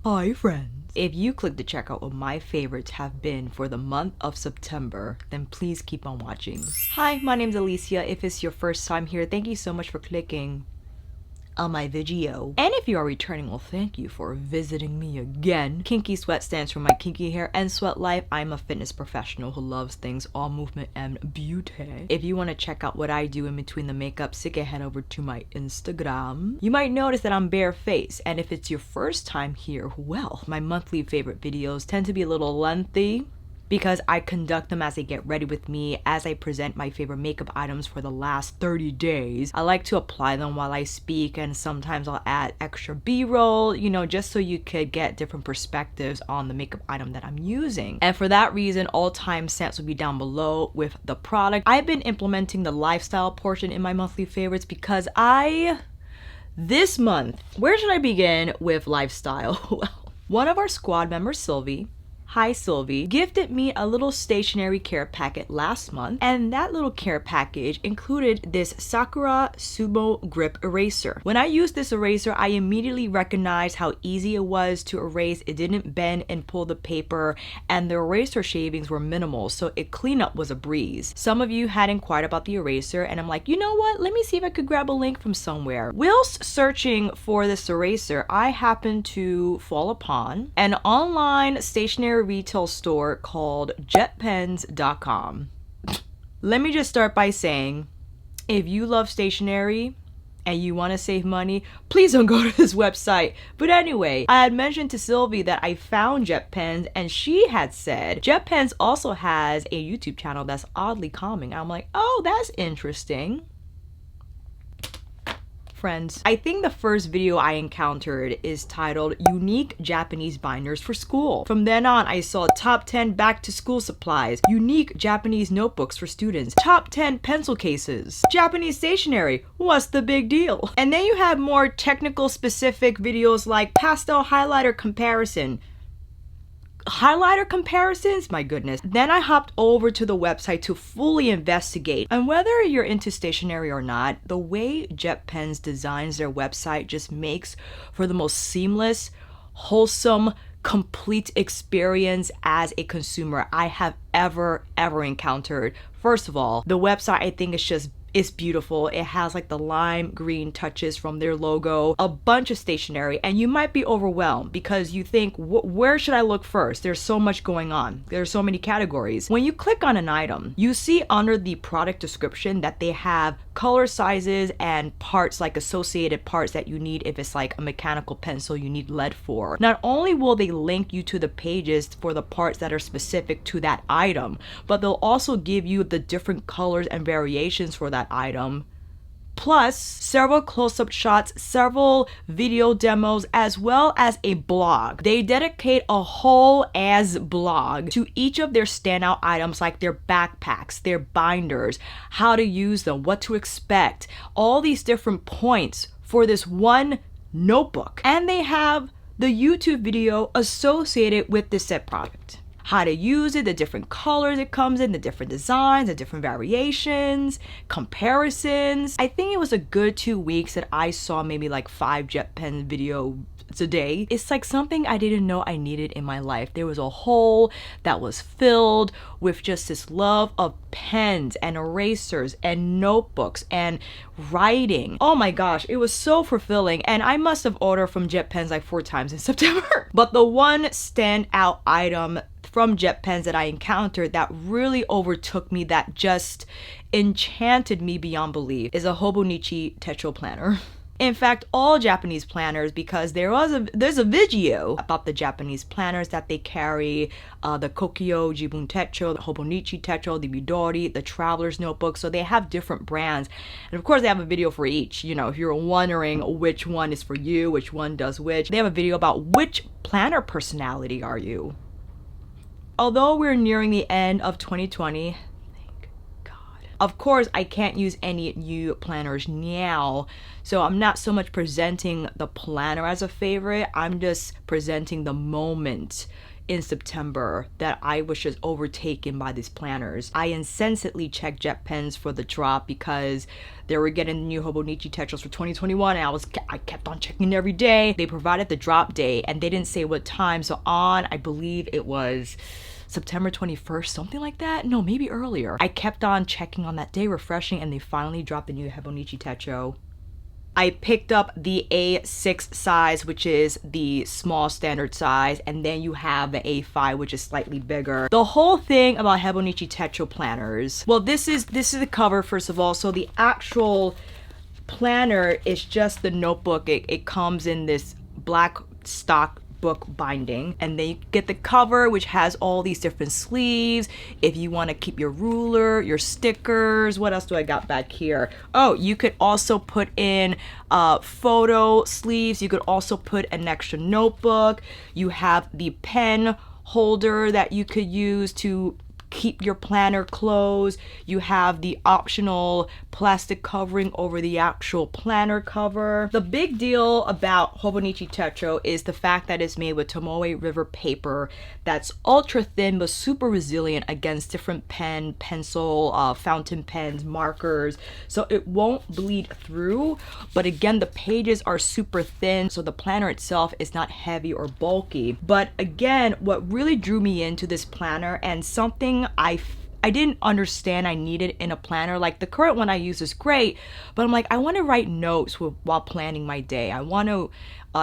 Hi friends. If you click to check out what my favorites have been for the month of September, then please keep on watching. Hi, my name's Alicia. If it's your first time here, thank you so much for clicking on my video. And if you are returning, well, thank you for visiting me again. Kinkysweat stands for my kinky hair and sweat life. I'm a fitness professional who loves things all movement and beauty. If you want to check out what I do in between the makeup, so you can head over to my Instagram. You might notice that I'm barefaced, and if it's your first time here, well, my monthly favorite videos tend to be a little lengthy, because I conduct them as they get ready with me, as I present my favorite makeup items for the last 30 days. I like to apply them while I speak, and sometimes I'll add extra b-roll, you know, just so you could get different perspectives on the makeup item that I'm using. And for that reason, all timestamps will be down below with the product. I've been implementing the lifestyle portion in my monthly favorites because this month, where should I begin with lifestyle? Well, one of our squad members, Sylvie, hi Sylvie, gifted me a little stationery care packet last month, and that little care package included this Sakura Sumo Grip Eraser. When I used this eraser, I immediately recognized how easy it was to erase. It didn't bend and pull the paper, and the eraser shavings were minimal, so cleanup was a breeze. Some of you had inquired about the eraser, and I'm like, you know what? Let me see if I could grab a link from somewhere. Whilst searching for this eraser, I happened to fall upon an online stationery retail store called Jetpens.com. Let me just start by saying, if you love stationery and you want to save money, please don't go to this website. But anyway, I had mentioned to Sylvie that I found Jetpens, and she had said Jetpens also has a YouTube channel that's oddly calming. I'm like, oh, that's interesting. Friends, I think the first video I encountered is titled Unique Japanese Binders for School. From then on, I saw top 10 back to school supplies, unique Japanese notebooks for students, top 10 pencil cases, Japanese stationery, what's the big deal? And then you have more technical specific videos like pastel highlighter comparison. Highlighter comparisons? My goodness. Then I hopped over to the website to fully investigate. And whether you're into stationery or not, the way Jetpens designs their website just makes for the most seamless, wholesome, complete experience as a consumer I have ever encountered. First of all, the website, I think, it's beautiful. It has like the lime green touches from their logo, a bunch of stationery, and you might be overwhelmed because you think, where should I look first? There's so much going on. There's so many categories. When you click on an item, you see under the product description that they have color sizes and parts, like associated parts that you need. If it's like a mechanical pencil you need lead for. Not only will they link you to the pages for the parts that are specific to that item, but they'll also give you the different colors and variations for that item, plus several close-up shots, several video demos, as well as a blog. They dedicate a whole ass blog to each of their standout items, like their backpacks, their binders, how to use them, what to expect, all these different points for this one notebook. And they have the YouTube video associated with this said product. How to use it, the different colors it comes in, the different designs, the different variations, comparisons. I think it was a good 2 weeks that I saw maybe like 5 Jetpens videos a day. It's like something I didn't know I needed in my life. There was a hole that was filled with just this love of pens and erasers and notebooks and writing. Oh my gosh, it was so fulfilling, and I must have ordered from Jetpens like 4 times in September. But the one standout item from Jetpens that I encountered that really overtook me, that just enchanted me beyond belief, is a Hobonichi Techo planner. In fact, all Japanese planners, because there's a video about the Japanese planners that they carry, the Kokyo Jibun Techo, the Hobonichi Techo, the Midori, the Traveler's Notebook. So they have different brands, and of course they have a video for each. You know, if you're wondering which one is for you, which one does which, they have a video about which planner personality are you. Although we're nearing the end of 2020, thank God. Of course, I can't use any new planners now, so I'm not so much presenting the planner as a favorite. I'm just presenting the moment in September that I was just overtaken by these planners. I insensibly checked Jetpens for the drop because they were getting the new Hobonichi Techos for 2021, and I kept on checking every day. They provided the drop day and they didn't say what time. So on, I believe it was September 21st, something like that. No, maybe earlier. I kept on checking on that day, refreshing, and they finally dropped the new Hobonichi Techo. I picked up the A6 size, which is the small standard size, and then you have the A5, which is slightly bigger. The whole thing about Hobonichi Techo planners, well, this is the cover, first of all. So the actual planner is just the notebook. It comes in this black stock book binding, and then you get the cover, which has all these different sleeves if you want to keep your ruler, your stickers. What else do I got back here? Oh, you could also put in photo sleeves. You could also put an extra notebook. You have the pen holder that you could use to keep your planner closed. You have the optional plastic covering over the actual planner cover. The big deal about Hobonichi Techo is the fact that it's made with Tomoe River paper that's ultra thin but super resilient against different pen, pencil, fountain pens, markers. So it won't bleed through, but again, the pages are super thin, so the planner itself is not heavy or bulky. But again, what really drew me into this planner, and something I didn't understand I needed in a planner, like the current one I use is great, but I'm like, I want to write notes while planning my day. I want to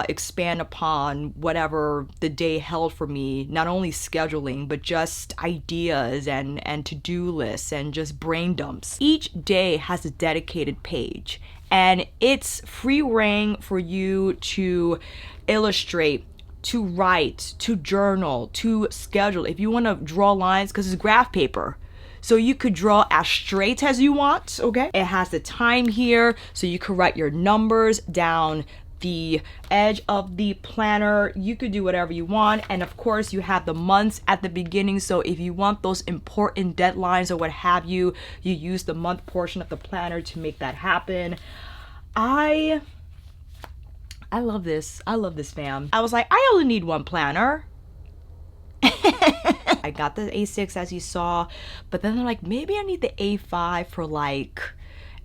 expand upon whatever the day held for me, not only scheduling, but just ideas and to-do lists and just brain dumps. Each day has a dedicated page, and it's free reign for you to illustrate, to write, to journal, to schedule. If you want to draw lines, because it's graph paper, so you could draw as straight as you want, okay? It has the time here, so you could write your numbers down the edge of the planner. You could do whatever you want, and of course you have the months at the beginning, so if you want those important deadlines or what have you, you use the month portion of the planner to make that happen. I love this. I love this, fam. I was like, I only need one planner. I got the A6 as you saw, but then I'm like, maybe I need the A5 for like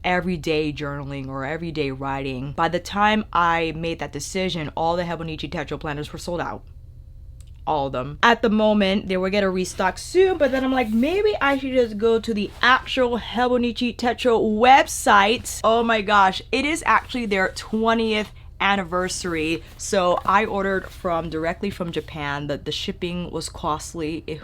everyday journaling or everyday writing. By the time I made that decision, all the Hobonichi Techo planners were sold out. All of them. At the moment, they were gonna restock soon, but then I'm like, maybe I should just go to the actual Hobonichi Techo website. Oh my gosh, it is actually their 20th anniversary. So I ordered directly from Japan. The shipping was costly.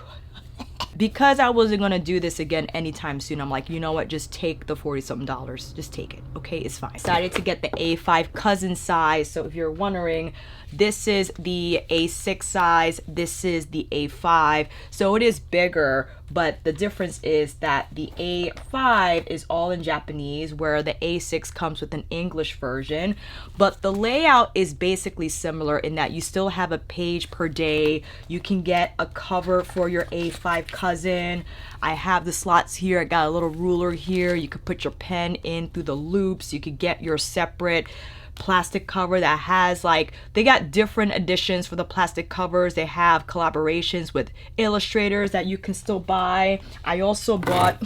Because I wasn't gonna do this again anytime soon, I'm like, you know what, just take the $40-something. Just take it, okay? It's fine. Decided to get the A5 cousin size. So if you're wondering, this is the A6 size, this is the A5. So it is bigger, but the difference is that the A5 is all in Japanese, where the A6 comes with an English version. But the layout is basically similar in that you still have a page per day. You can get a cover for your A5 cousin. I have the slots here. I got a little ruler here. You could put your pen in through the loops. You could get your separate plastic cover that has, like, they got different editions for the plastic covers. They have collaborations with illustrators that you can still buy. I also bought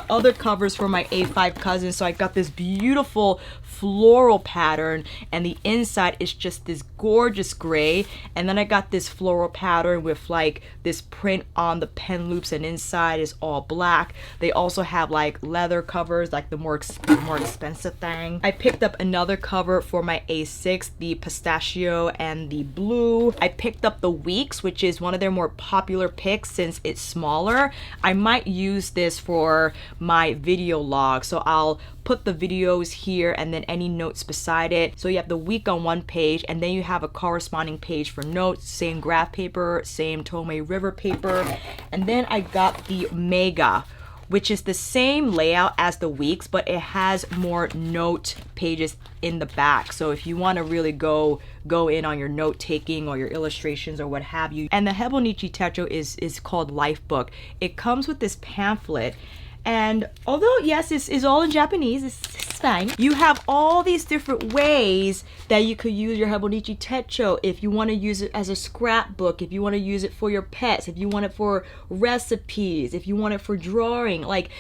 other covers for my A5 cousin. So I got this beautiful floral pattern, and the inside is just this gorgeous gray, and then I got this floral pattern with like this print on the pen loops, and inside is all black. They also have like leather covers, like the more expensive thing. I picked up another cover for my A6, the pistachio and the blue. I picked up the Weeks, which is one of their more popular picks since it's smaller. I might use this for my video log, so I'll put the videos here and then any notes beside it. So you have the week on one page, and then you have a corresponding page for notes, same graph paper, same Tomoe River paper. And then I got the Mega, which is the same layout as the Weeks, but it has more note pages in the back. So if you want to really go in on your note taking or your illustrations or what have you. And the Hobonichi Techo is called Life Book. It comes with this pamphlet, and although yes, it's all in Japanese, it's fine. You have all these different ways that you could use your Hobonichi Techo. If you want to use it as a scrapbook, if you want to use it for your pets, if you want it for recipes, if you want it for drawing, like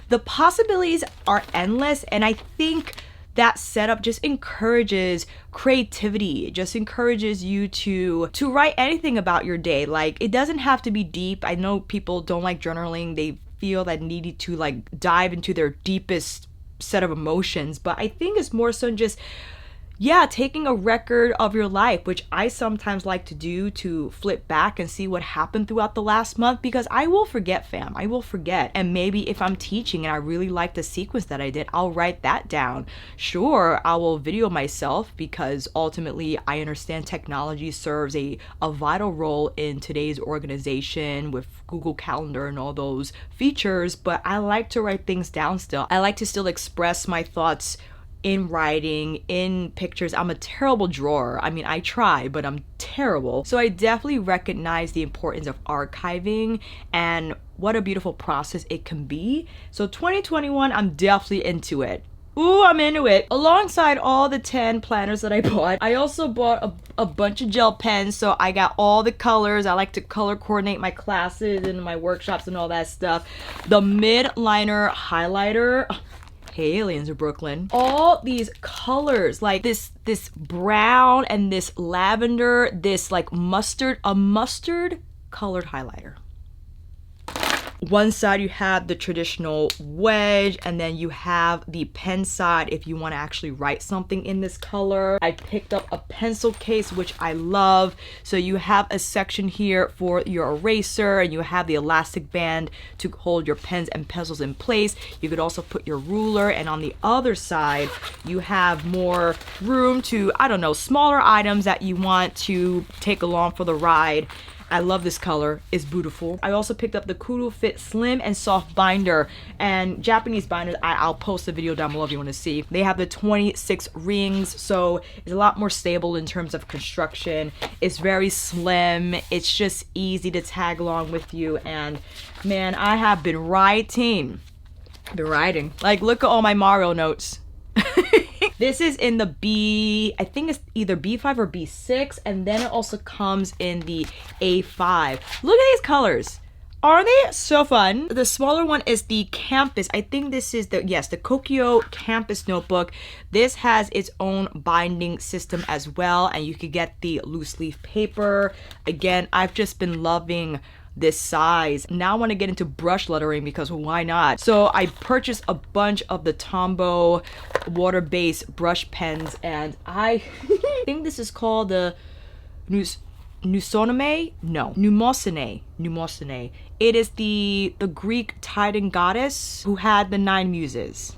the possibilities are endless. And I think that setup just encourages creativity. It just encourages you to write anything about your day. Like, it doesn't have to be deep. I know people don't like journaling. They feel that needed to like dive into their deepest set of emotions, but I think it's more so just, yeah, taking a record of your life, which I sometimes like to do, to flip back and see what happened throughout the last month, because I will forget, fam. I will forget. And maybe if I'm teaching and I really like the sequence that I did, I'll write that down. Sure, I will video myself, because ultimately I understand technology serves a vital role in today's organization with Google Calendar and all those features, but I like to write things down still. I like to still express my thoughts in writing, in pictures. I'm a terrible drawer. I mean, I try, but I'm terrible. So I definitely recognize the importance of archiving and what a beautiful process it can be. So 2021, I'm definitely into it. Ooh, I'm into it. Alongside all the 10 planners that I bought, I also bought a bunch of gel pens. So I got all the colors. I like to color coordinate my classes and my workshops and all that stuff. The mid liner highlighter. Hey, aliens of Brooklyn. All these colors, like this brown and this lavender, this like mustard, a mustard colored highlighter. One side you have the traditional wedge, and then you have the pen side if you want to actually write something in this color. I picked up a pencil case, which I love. So you have a section here for your eraser, and you have the elastic band to hold your pens and pencils in place. You could also put your ruler, and on the other side you have more room to, I don't know, smaller items that you want to take along for the ride. I love this color. It's beautiful. I also picked up the Kudo Fit Slim and Soft Binder, and Japanese binders, I'll post a video down below if you want to see. They have the 26 rings, so it's a lot more stable in terms of construction. It's very slim. It's just easy to tag along with you, and man, I have been writing. Like, look at all my Mario notes. This is in the B, I think it's either B5 or B6, and then it also comes in the A5. Look at these colors. Are they so fun? The smaller one is the Campus. I think this is the XOXO Campus notebook. This has its own binding system as well, and you could get the loose leaf paper. Again, I've just been loving this size. Now I want to get into brush lettering, because why not? So I purchased a bunch of the Tombow water-based brush pens, and I think this is called the Pneumosine. It is the Greek Titan goddess who had the 9 muses.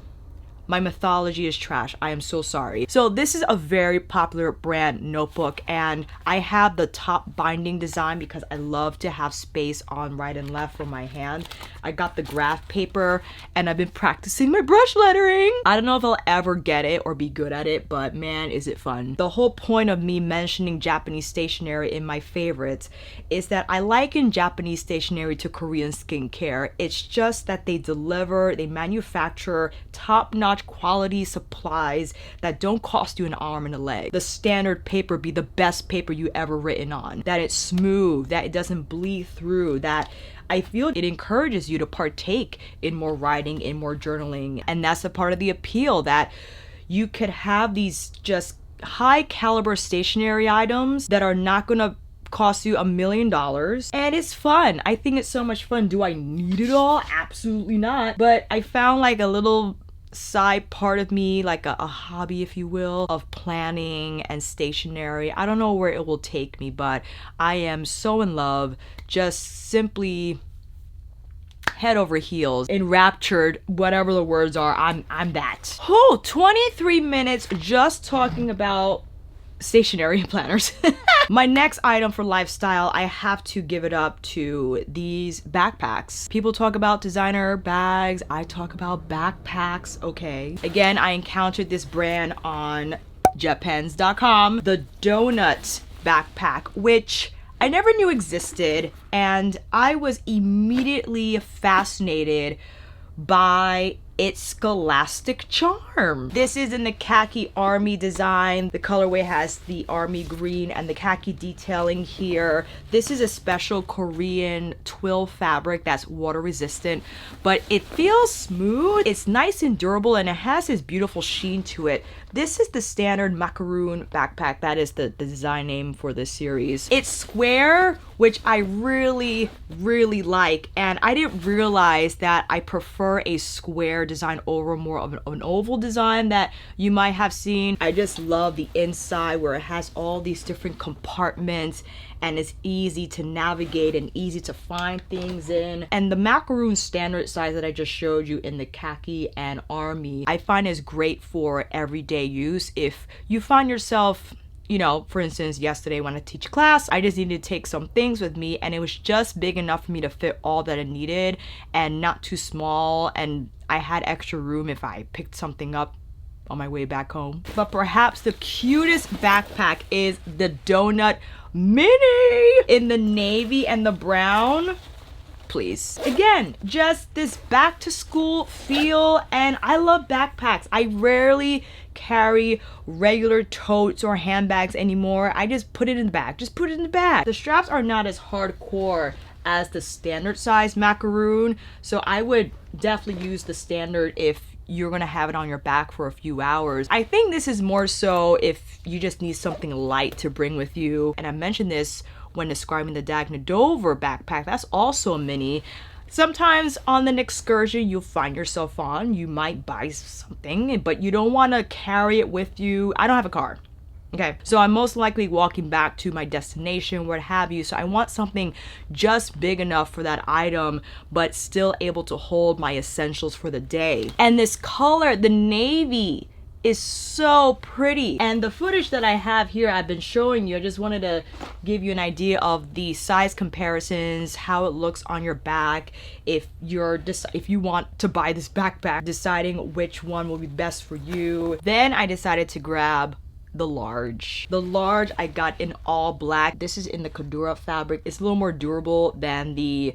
My mythology is trash. I am so sorry. So this is a very popular brand notebook, and I have the top binding design because I love to have space on right and left for my hand. I got the graph paper, and I've been practicing my brush lettering. I don't know if I'll ever get it or be good at it, but man, is it fun. The whole point of me mentioning Japanese stationery in my favorites is that I liken Japanese stationery to Korean skincare. It's just that they manufacture top-notch quality supplies that don't cost you an arm and a leg. The standard paper be the best paper you ever written on, that it's smooth, that it doesn't bleed through, that I feel it encourages you to partake in more writing, in more journaling. And that's a part of the appeal, that you could have these just high caliber stationery items that are not gonna cost you $1 million, and it's fun. I think it's so much fun. Do I need it all? Absolutely not. But I found like a little side part of me, like a hobby, if you will, of planning and stationery. I don't know where it will take me, but I am so in love, just simply head over heels, enraptured, whatever the words are. I'm that. 23 minutes just talking about stationery planners. My next item for lifestyle, I have to give it up to these backpacks. People talk about designer bags, I talk about backpacks, okay. Again, I encountered this brand on Jetpens.com, the Doughnut Backpack, which I never knew existed, and I was immediately fascinated by It's Scholastic Charm. This is in the khaki army design. The colorway has the army green and the khaki detailing here. This is a special Korean twill fabric that's water resistant, but it feels smooth. It's nice and durable, and it has this beautiful sheen to it. This is the standard macaroon backpack. That is the design name for this series. It's square, which I really like, and I didn't realize that I prefer a square design over more of an oval design that you might have seen. I just love the inside where it has all these different compartments and it's easy to navigate and easy to find things in. And the macaroon standard size that I just showed you in the khaki and army, I find is great for everyday use. If you find yourself, you know, for instance, yesterday when I teach class, I just needed to take some things with me, and it was just big enough for me to fit all that I needed and not too small, and I had extra room if I picked something up on my way back home. But perhaps the cutest backpack is the Doughnut Mini in the navy and the brown. Please. Again, just this back to school feel, and I love backpacks. I rarely carry regular totes or handbags anymore. I just put it in the bag. Just put it in the bag. The straps are not as hardcore as the standard size macaroon, so I would definitely use the standard if you're gonna have it on your back for a few hours. I think this is more so if you just need something light to bring with you. And I mentioned this when describing the Doughnut backpack. That's also a mini. Sometimes on an excursion you'll find yourself on, you might buy something, but you don't want to carry it with you. I don't have a car. Okay, so I'm most likely walking back to my destination, what have you. So I want something just big enough for that item, but still able to hold my essentials for the day. And this color, the navy, is so pretty. And the footage that I have here, I've been showing you. I just wanted to give you an idea of the size comparisons, how it looks on your back. If you want to buy this backpack, deciding which one will be best for you. Then I decided to grab the large. The large I got in all black. This is in the Kadura fabric. It's a little more durable than the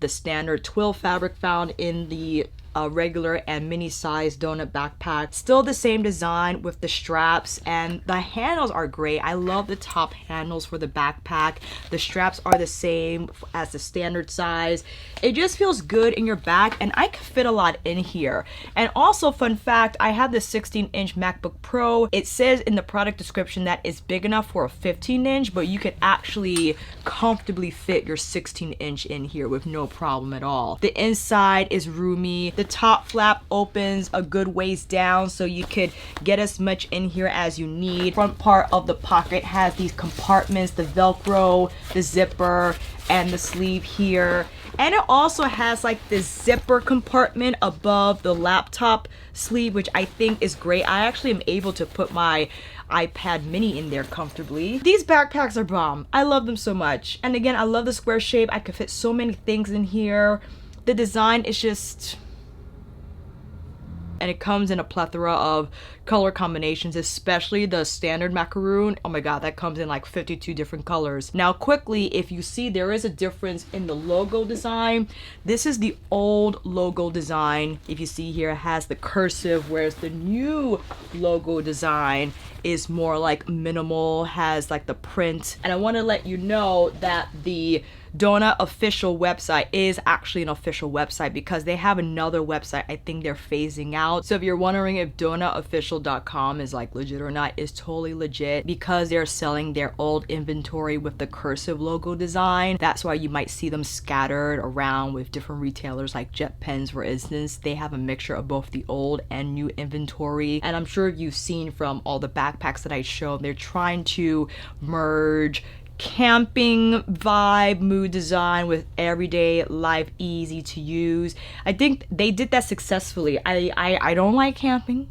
standard twill fabric found in the regular and mini size Doughnut backpack. Still the same design with the straps, and the handles are great. I love the top handles for the backpack. The straps are the same as the standard size. It just feels good in your back, and I can fit a lot in here. And also, fun fact, I have the 16-inch MacBook Pro. It says in the product description that it's big enough for a 15-inch, but you could actually comfortably fit your 16-inch in here with no problem at all. The inside is roomy. The top flap opens a good ways down, so you could get as much in here as you need. Front part of the pocket has these compartments, the Velcro, the zipper, and the sleeve here. And it also has like this zipper compartment above the laptop sleeve, which I think is great. I actually am able to put my iPad mini in there comfortably. These backpacks are bomb. I love them so much. And again, I love the square shape. I could fit so many things in here. The design is just... and it comes in a plethora of color combinations, especially the standard macaroon. Oh my god, that comes in like 52 different colors. Now quickly, if you see, there is a difference in the logo design. This is the old logo design. If you see here, it has the cursive, whereas the new logo design is more like minimal, has like the print. And I want to let you know that the Doughnut official website is actually an official website, because they have another website I think they're phasing out. So if you're wondering if doughnutofficial.com is like legit or not, it's totally legit, because they're selling their old inventory with the cursive logo design. That's why you might see them scattered around with different retailers like Jetpens, for instance. They have a mixture of both the old and new inventory. And I'm sure you've seen from all the backpacks that I showed, they're trying to merge camping vibe mood design with everyday life, easy to use. I think they did that successfully. I don't like camping.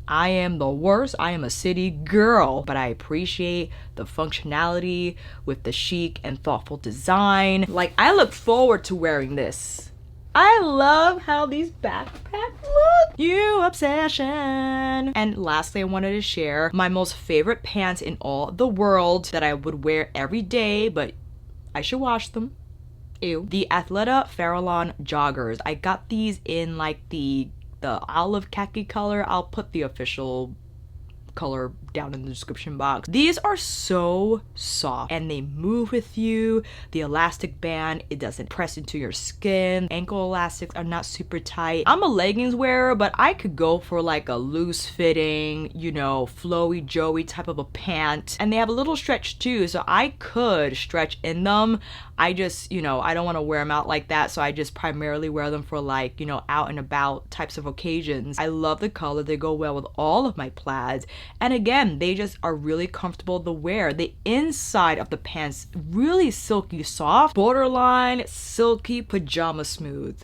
I am the worst. I am a city girl, but I appreciate the functionality with the chic and thoughtful design. Like, I look forward to wearing this. I love how these backpacks look. You obsession. And lastly, I wanted to share my most favorite pants in all the world that I would wear every day, but I should wash them. Ew. The Athleta Farallon joggers. I got these in like the the olive khaki color. I'll put the official color down in the description box. These are so soft and they move with you. The elastic band, it doesn't press into your skin. Ankle elastics are not super tight. I'm a leggings wearer, but I could go for like a loose fitting, you know, flowy joey type of a pant. And they have a little stretch too, so I could stretch in them. I just, you know, I don't want to wear them out like that, so I just primarily wear them for like, you know, out and about types of occasions. I love the color. They go well with all of my plaids. And again, they just are really comfortable to wear. The inside of the pants, really silky soft, borderline silky pajama smooth.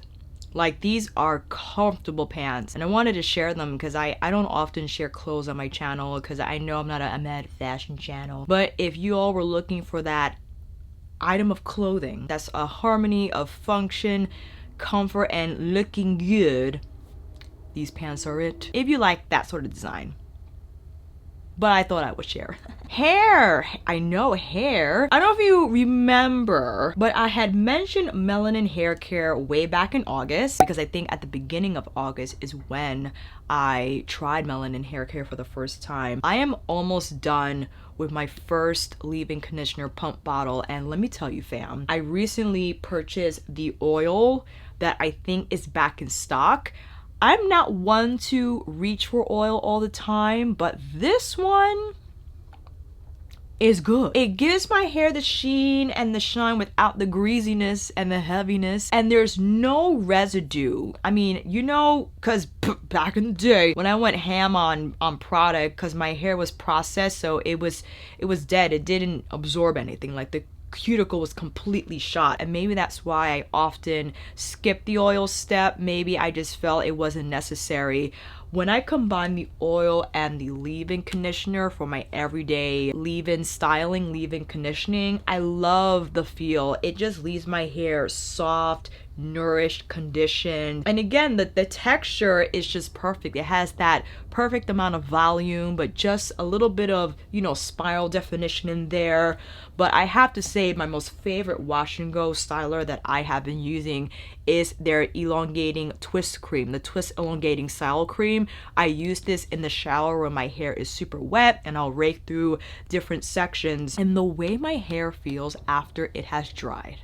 Like, these are comfortable pants, and I wanted to share them because I don't often share clothes on my channel because I know I'm not a fashion channel. But if you all were looking for that item of clothing that's a harmony of function, comfort, and looking good, these pants are it. If you like that sort of design. But I thought I would share. Hair! I know, hair. I don't know if you remember, but I had mentioned Melanin Haircare way back in August, because I think at the beginning of August is when I tried Melanin Haircare for the first time. I am almost done with my first leave-in conditioner pump bottle, and let me tell you, fam, I recently purchased the oil that I think is back in stock. I'm not one to reach for oil all the time, but this one is good. It gives my hair the sheen and the shine without the greasiness and the heaviness, and there's no residue. I mean, you know, because back in the day when I went ham on product, because my hair was processed, so it was dead. It didn't absorb anything. Like, the cuticle was completely shot, and maybe that's why I often skip the oil step. Maybe I just felt it wasn't necessary. When I combine the oil and the leave-in conditioner for my everyday leave-in styling, leave-in conditioning, I love the feel. It just leaves my hair soft, nourished, conditioned, and again, the texture is just perfect. It has that perfect amount of volume, but just a little bit of, you know, spiral definition in there. But I have to say, my most favorite wash and go styler that I have been using is their elongating twist cream, the twist elongating style cream. I use this in the shower when my hair is super wet, and I'll rake through different sections, and the way my hair feels after it has dried.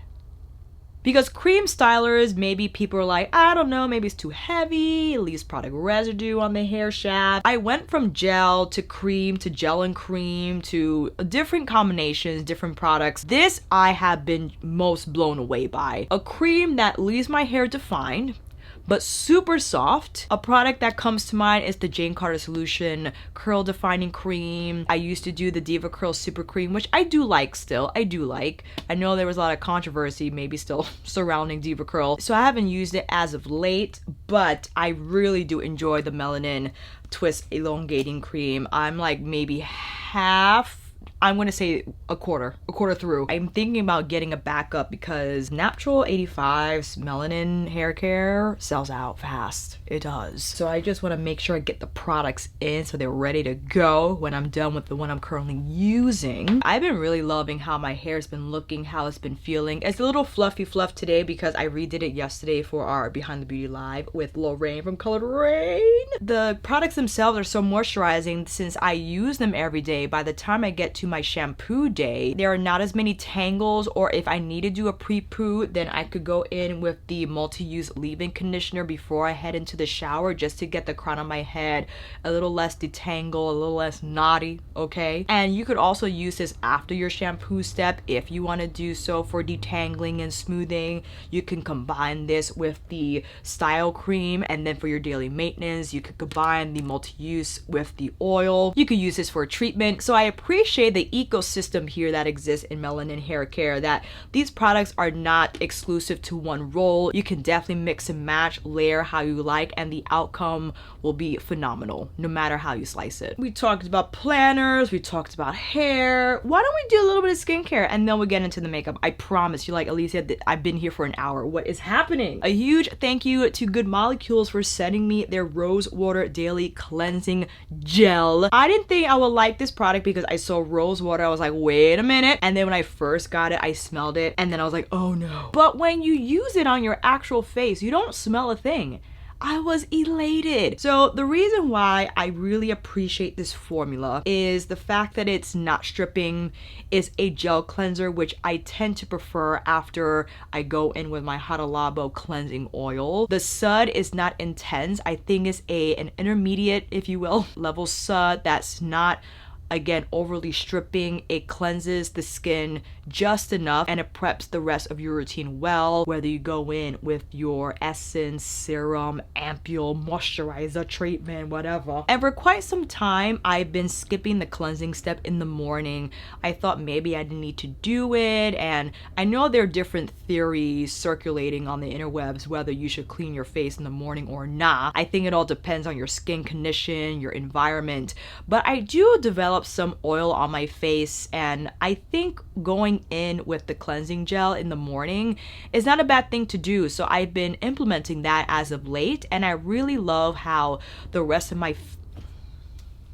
Because cream stylers, maybe people are like, I don't know, maybe it's too heavy, it leaves product residue on the hair shaft. I went from gel to cream to gel and cream to different combinations, different products. This I have been most blown away by. A cream that leaves my hair defined, but super soft. A product that comes to mind is the Jane Carter Solution Curl Defining Cream. I used to do the Diva Curl Super Cream, which I do like still. I do like. I know there was a lot of controversy maybe still surrounding Diva Curl, so I haven't used it as of late, but I really do enjoy the Melanin Twist Elongating Cream. I'm like maybe half, I'm gonna say a quarter through. I'm thinking about getting a backup because Natural 85's Melanin Haircare sells out fast. It does. So I just want to make sure I get the products in so they're ready to go when I'm done with the one I'm currently using. I've been really loving how my hair's been looking, how it's been feeling. It's a little fluffy fluff today because I redid it yesterday for our Behind the Beauty Live with Lorraine from Colored Rain. The products themselves are so moisturizing since I use them every day. By the time I get to my shampoo day, there are not as many tangles, or if I need to do a pre-poo, then I could go in with the multi-use leave-in conditioner before I head into the shower just to get the crown of my head a little less detangled, a little less knotty, okay? And you could also use this after your shampoo step if you want to do so for detangling and smoothing. You can combine this with the style cream, and then for your daily maintenance, you could combine the multi-use with the oil. You could use this for a treatment. So I appreciate the ecosystem here that exists in Melanin Haircare, that these products are not exclusive to one role. You can definitely mix and match, layer how you like, and the outcome will be phenomenal no matter how you slice it. We talked about planners, we talked about hair. Why don't we do a little bit of skincare and then we'll get into the makeup? I promise you, like Alicia, I've been here for an hour. What is happening? A huge thank you to Good Molecules for sending me their Rosewater Daily Cleansing Gel. I didn't think I would like this product because I saw Rosewater. I was like, wait a minute. And then when I first got it, I smelled it and then I was like, oh no. But when you use it on your actual face, you don't smell a thing. I was elated. So the reason why I really appreciate this formula is the fact that it's not stripping, is a gel cleanser, which I tend to prefer after I go in with my Hada Labo cleansing oil. The sud is not intense. I think it's an intermediate, if you will, level sud that's not, again, overly stripping. It cleanses the skin just enough and it preps the rest of your routine well, whether you go in with your essence, serum, ampule, moisturizer, treatment, whatever. And for quite some time, I've been skipping the cleansing step in the morning. I thought maybe I didn't need to do it, and I know there are different theories circulating on the interwebs whether you should clean your face in the morning or not. I think it all depends on your skin condition, your environment, but I do develop some oil on my face, and I think going in with the cleansing gel in the morning is not a bad thing to do. So I've been implementing that as of late, and I really love how the rest of my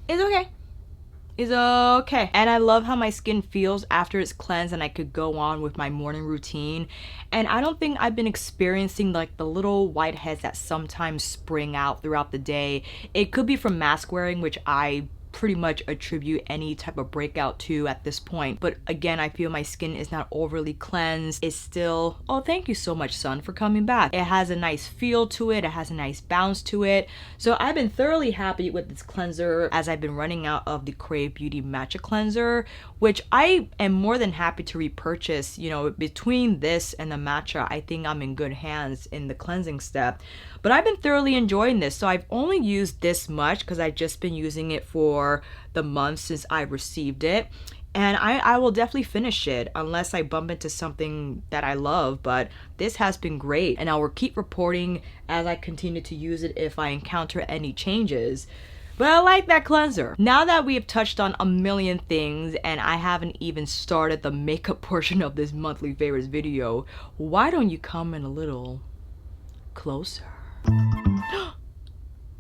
it's okay. And I love how my skin feels after it's cleansed and I could go on with my morning routine. And I don't think I've been experiencing like the little whiteheads that sometimes spring out throughout the day. It could be from mask wearing, which I pretty much attribute any type of breakout to at this point. But again, I feel my skin is not overly cleansed. It's still, oh, thank you so much, Sun, for coming back. It has a nice feel to it. It has a nice bounce to it. So I've been thoroughly happy with this cleanser as I've been running out of the Crave Beauty Matcha Cleanser, which I am more than happy to repurchase. You know, between this and the matcha, I think I'm in good hands in the cleansing step. But I've been thoroughly enjoying this. So I've only used this much because I've just been using it for the month since I received it. And I will definitely finish it unless I bump into something that I love. But this has been great. And I will keep reporting as I continue to use it if I encounter any changes. But I like that cleanser. Now that we have touched on a million things and I haven't even started the makeup portion of this monthly favorites video, why don't you come in a little closer?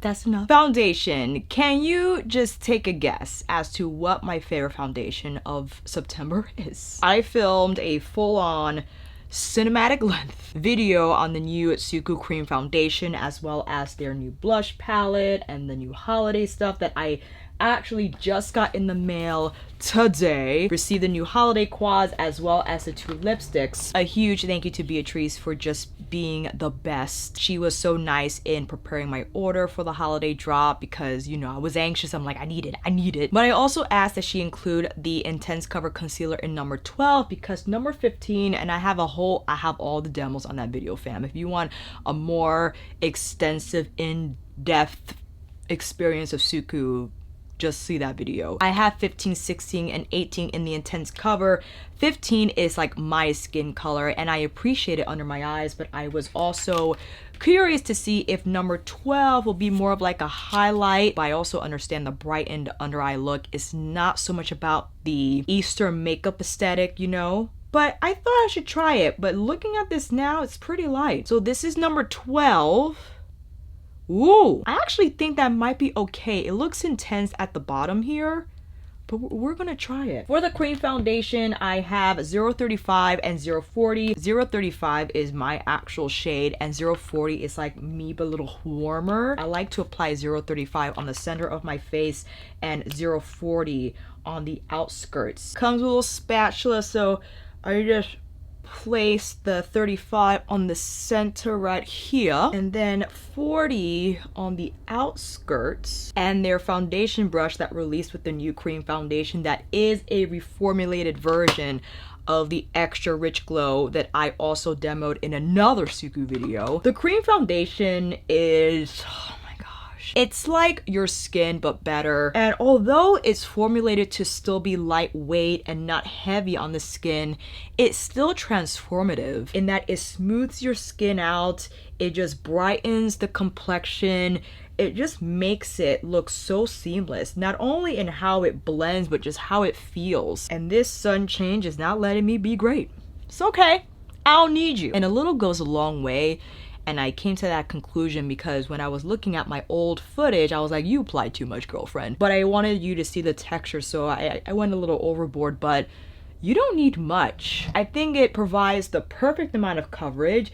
That's enough. Foundation. Can you just take a guess as to what my favorite foundation of September is? I filmed a full-on cinematic length video on the new SUQQU cream foundation, as well as their new blush palette and the new holiday stuff that I actually just got in the mail today. Received the new holiday quads as well as the 2 lipsticks. A huge thank you to Beatrice for just being the best. She was so nice in preparing my order for the holiday drop because, you know, I was anxious. I'm like, I need it. But I also asked that she include the Intense Cover Concealer in number 12 because number 15, and I have all the demos on that video, fam. If you want a more extensive, in-depth experience of SUQQU, just see that video. I have 15, 16, and 18 in the Intense Cover. 15 is like my skin color and I appreciate it under my eyes, but I was also curious to see if number 12 will be more of like a highlight. But I also understand the brightened under eye look is not so much about the Easter makeup aesthetic, you know? But I thought I should try it, but looking at this now, it's pretty light. So this is number 12. Ooh, I actually think that might be okay. It looks intense at the bottom here, but we're gonna try it. For the cream foundation, I have 035 and 040. 035 is my actual shade and 040 is like me but a little warmer. I like to apply 035 on the center of my face and 040 on the outskirts. Comes with a little spatula, so I just place the 35 on the center right here and then 40 on the outskirts, and their foundation brush that released with the new cream foundation that is a reformulated version of the Extra Rich Glow that I also demoed in another SUQQU video. The cream foundation is, it's like your skin but better, and although it's formulated to still be lightweight and not heavy on the skin, it's still transformative in that it smooths your skin out, it just brightens the complexion, it just makes it look so seamless, not only in how it blends but just how it feels. And this sun change is not letting me be great. It's okay, I don't need you. And a little goes a long way. And I came to that conclusion because when I was looking at my old footage, I was like, you applied too much, girlfriend. But I wanted you to see the texture, so I went a little overboard, but you don't need much. I think it provides the perfect amount of coverage.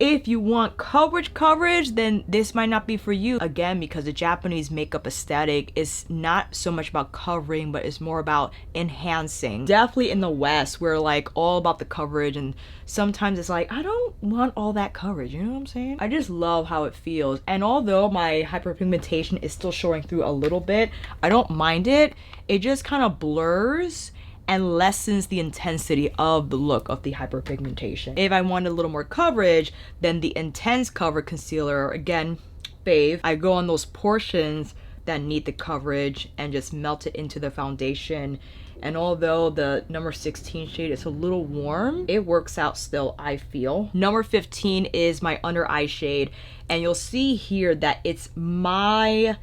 If you want coverage, then this might not be for you. Again, because the Japanese makeup aesthetic is not so much about covering, but it's more about enhancing. Definitely in the West, we're like all about the coverage, and sometimes it's like, I don't want all that coverage, you know what I'm saying? I just love how it feels. And although my hyperpigmentation is still showing through a little bit, I don't mind it. It just kind of blurs and lessens the intensity of the look of the hyperpigmentation. If I wanted a little more coverage, then the Intense Cover Concealer, again, fave. I go on those portions that need the coverage and just melt it into the foundation. And although the number 16 shade is a little warm, it works out still, I feel. Number 15 is my under eye shade. And you'll see here that it's my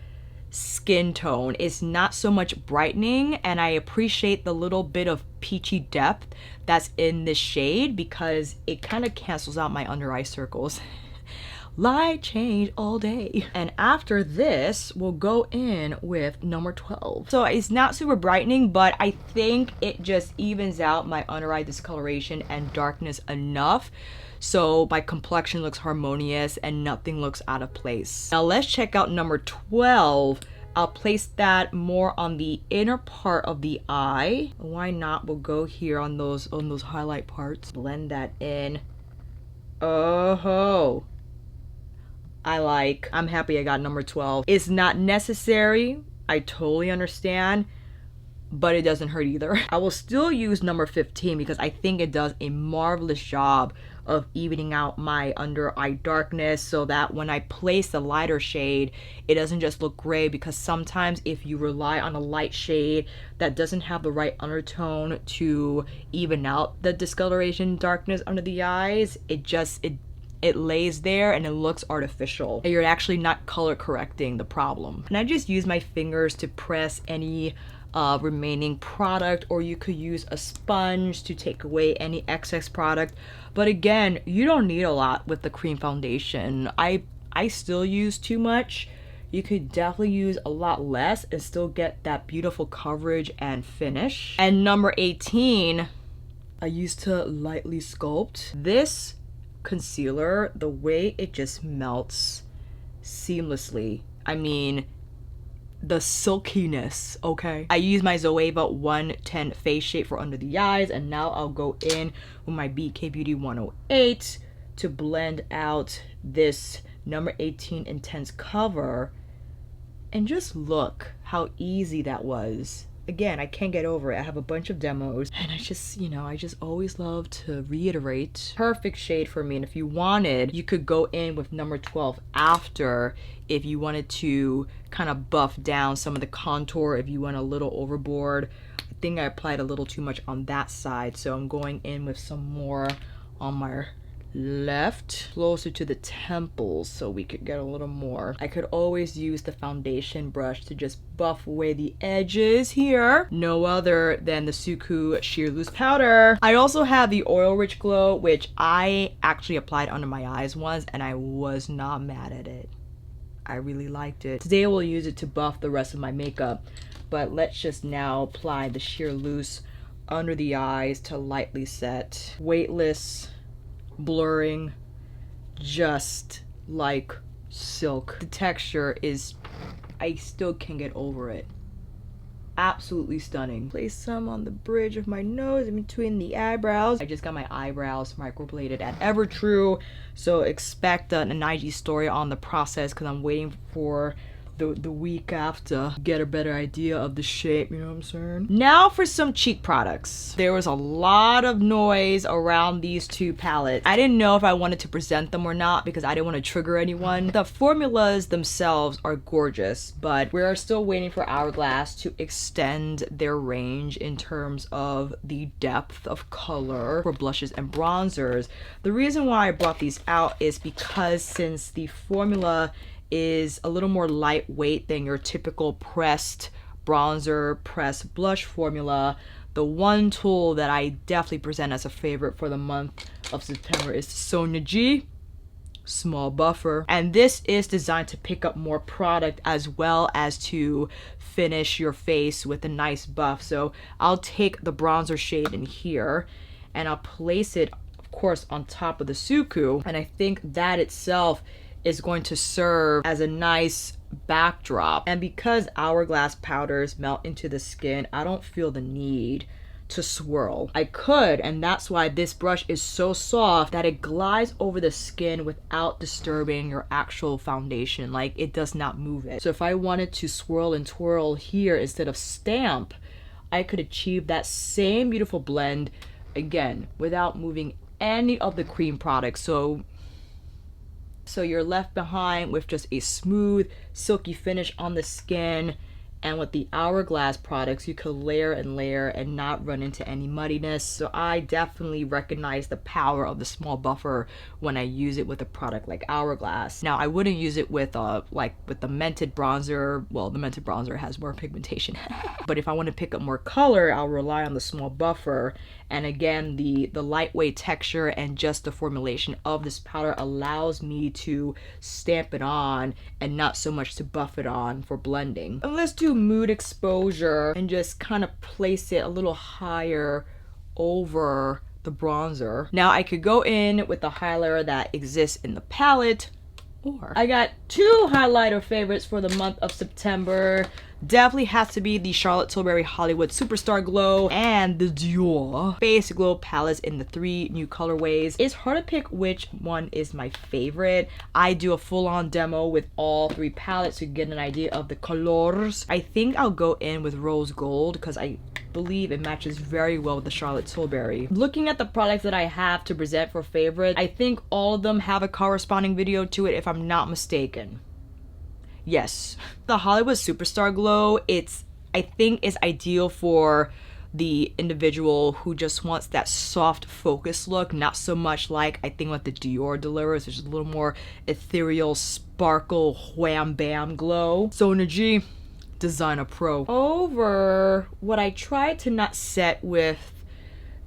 skin tone. It's not so much brightening, and I appreciate the little bit of peachy depth that's in this shade because it kind of cancels out my under eye circles. Light change all day. And after this, we'll go in with number 12. So it's not super brightening, but I think it just evens out my under eye discoloration and darkness enough so my complexion looks harmonious and nothing looks out of place. Now let's check out number 12. I'll place that more on the inner part of the eye. Why not? We'll go here on those highlight parts. Blend that in. Oh, I'm happy I got number 12. It's not necessary. I totally understand, but it doesn't hurt either. I will still use number 15 because I think it does a marvelous job of evening out my under eye darkness so that when I place the lighter shade, it doesn't just look gray, because sometimes if you rely on a light shade that doesn't have the right undertone to even out the discoloration darkness under the eyes, it lays there and it looks artificial. And you're actually not color correcting the problem. And I just use my fingers to press any remaining product, or you could use a sponge to take away any excess product. But again, you don't need a lot with the cream foundation. I still use too much. You could definitely use a lot less and still get that beautiful coverage and finish. And number 18, I used to lightly sculpt. This concealer, the way it just melts seamlessly. I mean, the silkiness, okay? I use my Zoeva 110 face shape for under the eyes, and now I'll go in with my BK Beauty 108 to blend out this number 18 Intense Cover. And just look how easy that was. Again, I can't get over it. I have a bunch of demos, and I just always love to reiterate. Perfect shade for me. And if you wanted, you could go in with number 12 after, if you wanted to kind of buff down some of the contour, if you went a little overboard. I think I applied a little too much on that side, so I'm going in with some more on my left, closer to the temples, so we could get a little more. I could always use the foundation brush to just buff away the edges here. No other than the SUQQU Sheer Loose Powder. I also have the Oil Rich Glow, which I actually applied under my eyes once, and I was not mad at it. I really liked it. Today I will use it to buff the rest of my makeup, but let's just now apply the Sheer Loose under the eyes to lightly set. Weightless, blurring, just like silk. The texture is, I still can't get over it. Absolutely stunning. Place some on the bridge of my nose, in between the eyebrows. I just got my eyebrows microbladed at Evertrue, so expect an IG story on the process, because I'm waiting for the week after get a better idea of the shape, you know what I'm saying? Now for some cheek products. There was a lot of noise around these two palettes. I didn't know if I wanted to present them or not because I didn't want to trigger anyone. The formulas themselves are gorgeous, but we're still waiting for Hourglass to extend their range in terms of the depth of color for blushes and bronzers. The reason why I brought these out is because since the formula is a little more lightweight than your typical pressed bronzer, pressed blush formula, the one tool that I definitely present as a favorite for the month of September is the Sonia G Small Buffer. And this is designed to pick up more product as well as to finish your face with a nice buff. So I'll take the bronzer shade in here and I'll place it of course, on top of the SUQQU. And I think that itself is going to serve as a nice backdrop. And because hourglass powders melt into the skin, I don't feel the need to swirl. I could, and that's why this brush is so soft that it glides over the skin without disturbing your actual foundation. Like, it does not move it. So if I wanted to swirl and twirl here instead of stamp, I could achieve that same beautiful blend again without moving any of the cream products. So you're left behind with just a smooth, silky finish on the skin. And with the hourglass products, you could layer and layer and not run into any muddiness. So I definitely recognize the power of the small buffer when I use it with a product like hourglass. Now, I wouldn't use it with like with the mented bronzer. Well, the mented bronzer has more pigmentation. But if I want to pick up more color, I'll rely on the small buffer. And again, the lightweight texture and just the formulation of this powder allows me to stamp it on and not so much to buff it on for blending. And let's do mood exposure and just kind of place it a little higher over the bronzer. Now I could go in with the highlighter that exists in the palette, or I got two highlighter favorites for the month of September. Definitely has to be the Charlotte Tilbury Hollywood Superstar Glow and the Dior Basic Glow palettes in the 3 new colorways. It's hard to pick which one is my favorite. I do a full-on demo with all 3 palettes to get an idea of the colors. I think I'll go in with Rose Gold because I believe it matches very well with the Charlotte Tilbury. Looking at the products that I have to present for favorite, I think all of them have a corresponding video to it if I'm not mistaken. Yes, the Hollywood Superstar Glow, I think is ideal for the individual who just wants that soft focus look, not so much like I think what the Dior delivers, which is a little more ethereal, sparkle, wham bam glow. Sonia G, Designer Pro. Over what I tried to not set with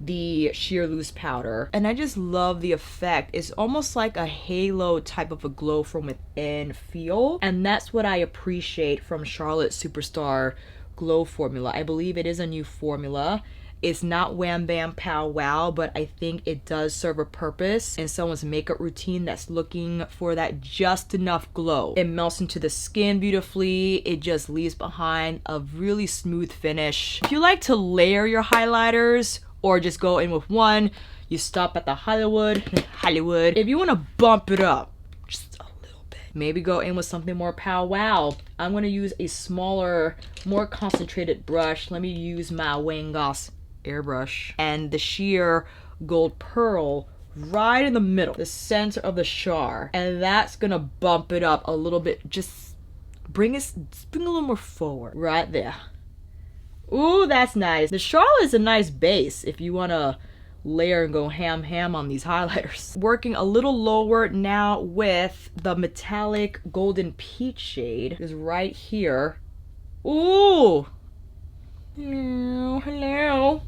the sheer loose powder, and I just love the effect. It's almost like a halo type of a glow from within feel, and that's what I appreciate from Charlotte Superstar Glow formula. I believe it is a new formula. It's not wham bam pow wow, but I think it does serve a purpose in someone's makeup routine that's looking for that just enough glow. It melts into the skin beautifully. It just leaves behind a really smooth finish. If you like to layer your highlighters or just go in with one, you stop at the Hollywood. If you want to bump it up just a little bit, maybe go in with something more pow wow. I'm going to use a smaller, more concentrated brush. Let me use my Wayne Goss airbrush and the sheer gold pearl right in the middle, the center of the char, and that's gonna bump it up a little bit. Just bring a little more forward right there. Ooh, that's nice. The Charlotte is a nice base if you want to layer and go ham on these highlighters. Working a little lower now with the metallic golden peach shade is right here. Ooh. Hello.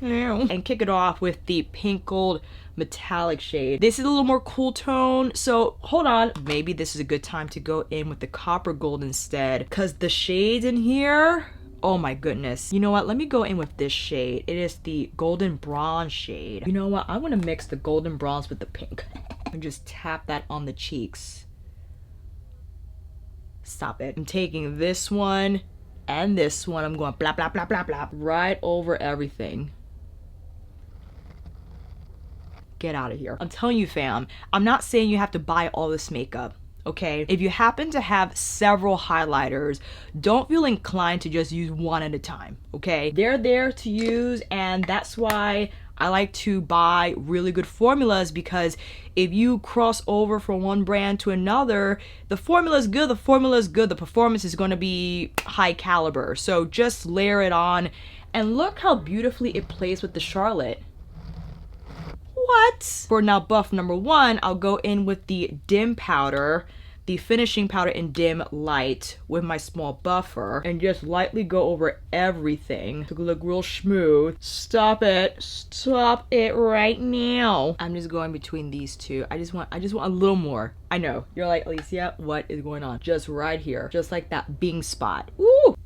And kick it off with the pink gold metallic shade. This is a little more cool tone, so hold on. Maybe this is a good time to go in with the copper gold instead, because the shades in here, oh my goodness. You know what? Let me go in with this shade. It is the golden bronze shade. You know what? I'm gonna mix the golden bronze with the pink and just tap that on the cheeks. Stop it. I'm taking this one and this one. I'm going blah, blah, blah, blah, blah, right over everything. Get out of here. I'm telling you, fam, I'm not saying you have to buy all this makeup. Okay, if you happen to have several highlighters, don't feel inclined to just use one at a time. Okay, they're there to use, and that's why I like to buy really good formulas, because if you cross over from one brand to another, the formula is good, the performance is going to be high caliber. So just layer it on, and look how beautifully it plays with the Charlotte. What? For now buff number 1, I'll go in with the dim powder, the finishing powder in dim light with my small buffer, and just lightly go over everything to look real smooth. Stop it right now. I'm just going between these two. I just want a little more. I know you're like, Alicia, what is going on? Just right here, just like that Bing spot. Ooh,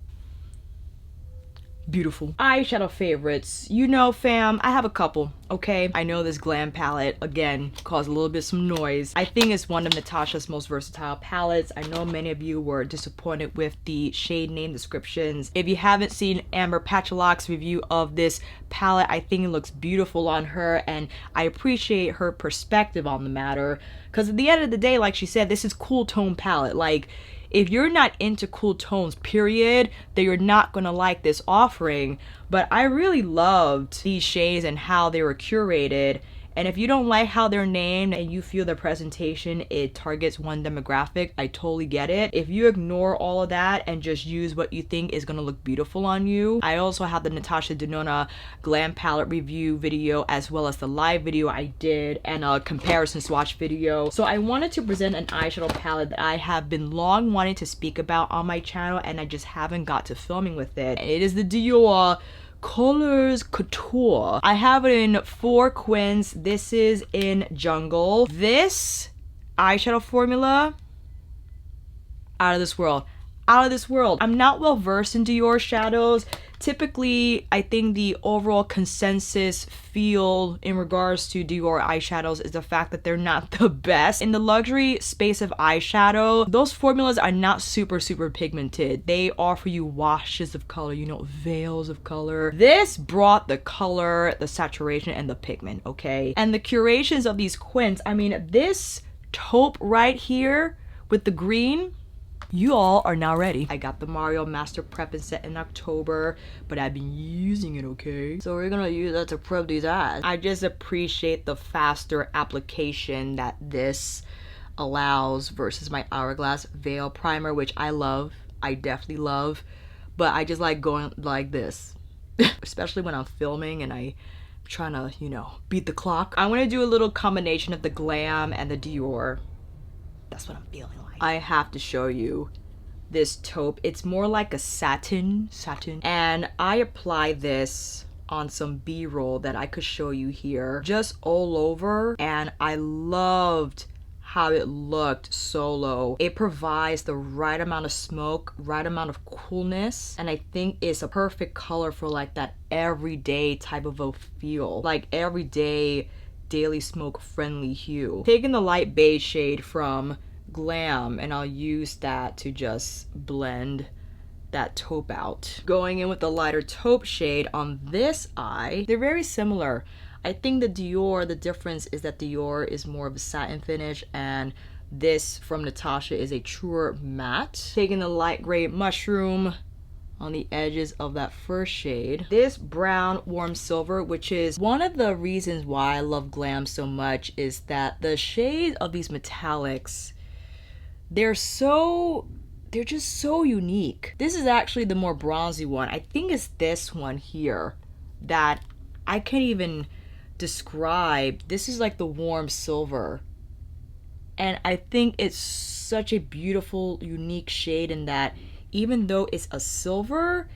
beautiful. Eyeshadow favorites. You know, fam, I have a couple, okay? I know this Glam palette, again, caused a little bit some noise. I think it's one of Natasha's most versatile palettes. I know many of you were disappointed with the shade name descriptions. If you haven't seen Amber Patchlock's review of this palette, I think it looks beautiful on her, and I appreciate her perspective on the matter. Because at the end of the day, like she said, this is cool tone palette. Like, if you're not into cool tones, period, then you're not gonna like this offering. But I really loved these shades and how they were curated. And if you don't like how they're named and you feel the presentation, it targets one demographic, I totally get it. If you ignore all of that and just use what you think is gonna look beautiful on you. I also have the Natasha Denona Glam Palette review video, as well as the live video I did and a comparison swatch video. So I wanted to present an eyeshadow palette that I have been long wanting to speak about on my channel, and I just haven't got to filming with it. And it is the Dior Colors Couture. I have it in 4 Quints. This is in Jungle. This eyeshadow formula, out of this world. Out of this world. I'm not well versed in Dior shadows. Typically, I think the overall consensus feel in regards to Dior eyeshadows is the fact that they're not the best. In the luxury space of eyeshadow, those formulas are not super pigmented. They offer you washes of color, you know, veils of color. This brought the color, the saturation, and the pigment, okay? And the curations of these Quints, I mean, this taupe right here with the green, you all are now ready. I got the Mario Master Prep and Set in October, but I've been using it, okay? So we're gonna use that to prep these eyes. I just appreciate the faster application that this allows versus my Hourglass Veil Primer, which I love. I definitely love, but I just like going like this, especially when I'm filming and I'm trying to, you know, beat the clock. I want to do a little combination of the Glam and the Dior. That's what I'm feeling like. I have to show you this taupe. It's more like a satin, and I apply this on some B-roll that I could show you here, just all over, and I loved how it looked solo. It provides the right amount of smoke, right amount of coolness, and I think it's a perfect color for like that everyday type of a feel, like everyday daily smoke friendly hue. Taking the light beige shade from Glam, and I'll use that to just blend that taupe out. Going in with the lighter taupe shade on this eye. They're very similar. I think the Dior, the difference is that Dior is more of a satin finish, and this from Natasha is a truer matte. Taking the light gray mushroom on the edges of that first shade. This brown warm silver, which is one of the reasons why I love Glam so much, is that the shades of these metallics, they're just so unique. This is actually the more bronzy one. I think it's this one here that I can't even describe. This is like the warm silver, and I think it's such a beautiful, unique shade in that even though it's a silver,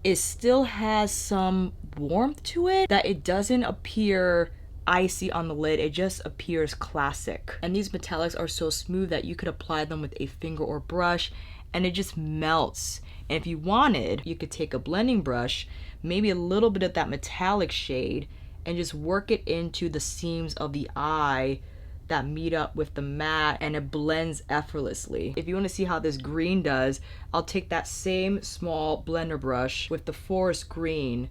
it still has some warmth to it, that it doesn't appear icy on the lid. It just appears classic. And these metallics are so smooth that you could apply them with a finger or brush and it just melts. And if you wanted, you could take a blending brush, maybe a little bit of that metallic shade, and just work it into the seams of the eye that meet up with the matte, and it blends effortlessly. If you want to see how this green does, I'll take that same small blender brush with the forest green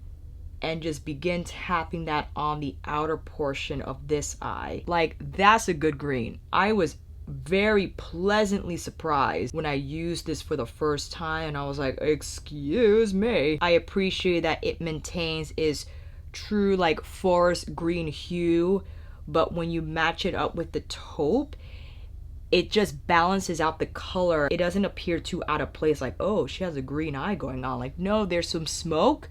and just begin tapping that on the outer portion of this eye. Like, that's a good green. I was very pleasantly surprised when I used this for the first time, and I was like, excuse me. I appreciate that it maintains its true like forest green hue, but when you match it up with the taupe, it just balances out the color. It doesn't appear too out of place, like, oh, she has a green eye going on. Like, no, there's some smoke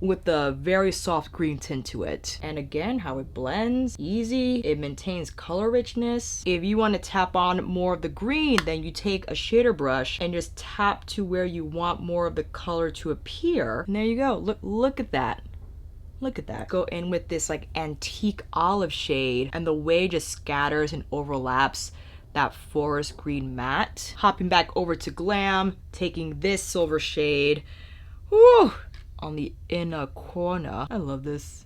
with a very soft green tint to it. And again, how it blends, easy, it maintains color richness. If you want to tap on more of the green, then you take a shader brush and just tap to where you want more of the color to appear. And there you go. Look at that. Look at that. Go in with this like antique olive shade, and the way it just scatters and overlaps that forest green matte. Hopping back over to Glam, taking this silver shade. Whew! on the inner corner. I love this.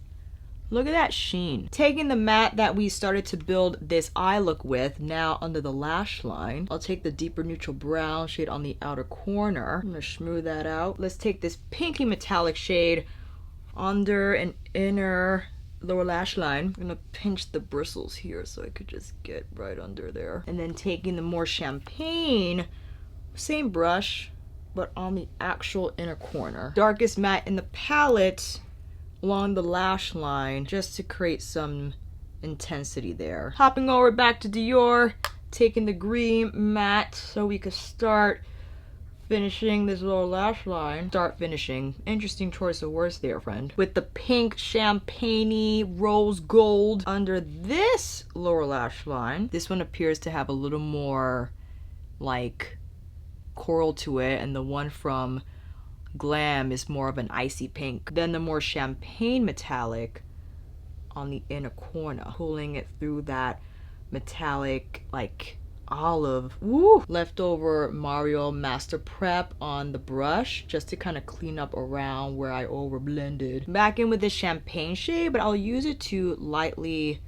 Look at that sheen. Taking the matte that we started to build this eye look with, now under the lash line. I'll take the deeper neutral brown shade on the outer corner. I'm gonna smooth that out. Let's take this pinky metallic shade under and inner lower lash line. I'm gonna pinch the bristles here so I could just get right under there. And then taking the more champagne, same brush, but on the actual inner corner. Darkest matte in the palette along the lash line, just to create some intensity there. Hopping over back to Dior, taking the green matte so we could start finishing this lower lash line. Start finishing. Interesting choice of words there, friend. With the pink champagne-y rose gold under this lower lash line. This one appears to have a little more like coral to it, and the one from Glam is more of an icy pink. Then the more champagne metallic on the inner corner, pulling it through that metallic like olive. Woo! Leftover Mario Master Prep on the brush just to kind of clean up around where I over blended. Back in with this champagne shade, but I'll use it to lightly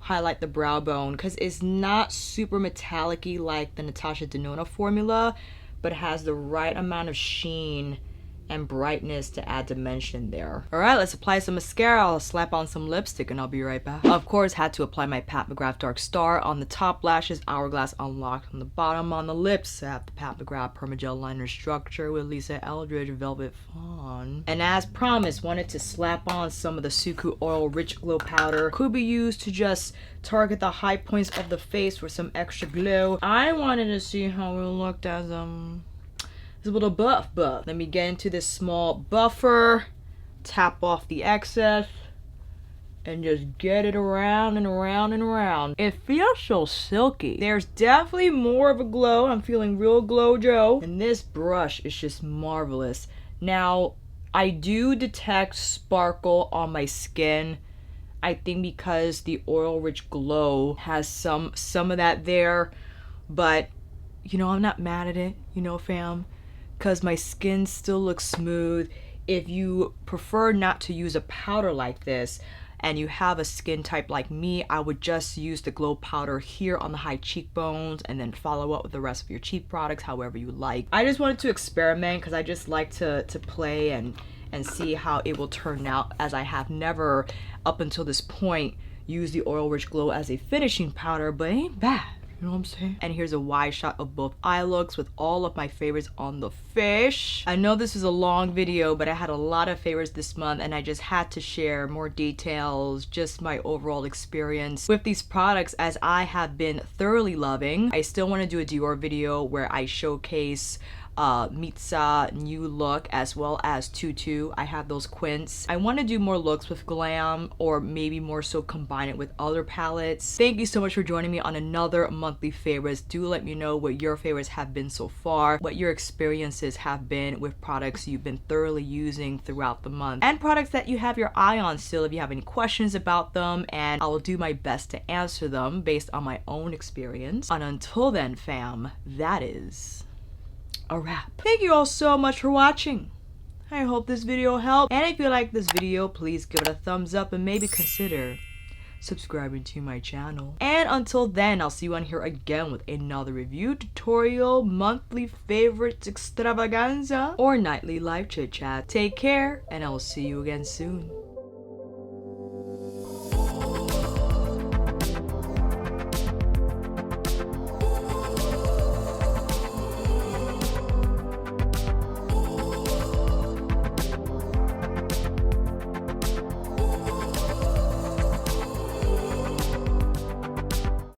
highlight the brow bone because it's not super metallic-y like the Natasha Denona formula, but has the right amount of sheen and brightness to add dimension there. All right, let's apply some mascara. I'll slap on some lipstick and I'll be right back. Of course, had to apply my Pat McGrath Dark Star on the top lashes, Hourglass Unlocked on the bottom. On the lips, I have the Pat McGrath Permagel Liner Structure with Lisa Eldridge Velvet Fawn. And as promised, wanted to slap on some of the SUQQU Oil Rich Glow Powder. Could be used to just target the high points of the face for some extra glow. I wanted to see how it looked as it's a little buff. Let me get into this small buffer, tap off the excess, and just get it around and around and around. It feels so silky. There's definitely more of a glow. I'm feeling real glow Joe. And this brush is just marvelous. Now, I do detect sparkle on my skin. I think because the Oil Rich Glow has some of that there. But, you know, I'm not mad at it, you know, fam. Because my skin still looks smooth. If you prefer not to use a powder like this and you have a skin type like me, I would just use the glow powder here on the high cheekbones and then follow up with the rest of your cheek products however you like. I just wanted to experiment because I just like to play and see how it will turn out, as I have never up until this point used the Oil Rich Glow as a finishing powder, but it ain't bad. You know what I'm saying? And here's a wide shot of both eye looks with all of my favorites on the fish. I know this is a long video, but I had a lot of favorites this month and I just had to share more details, just my overall experience with these products as I have been thoroughly loving. I still want to do a Dior video where I showcase Mitsa new look as well as Tutu. I have those Quints. I want to do more looks with Glam, or maybe more so combine it with other palettes. Thank you so much for joining me on another monthly favorites. Do let me know what your favorites have been so far, what your experiences have been with products you've been thoroughly using throughout the month, and products that you have your eye on still if you have any questions about them, and I will do my best to answer them based on my own experience. And until then, fam, that is a wrap. Thank you all so much for watching. I hope this video helped, and if you like this video, please give it a thumbs up and maybe consider subscribing to my channel. And until then, I'll see you on here again with another review, tutorial, monthly favorites extravaganza, or nightly live chit chat. Take care, and I will see you again soon.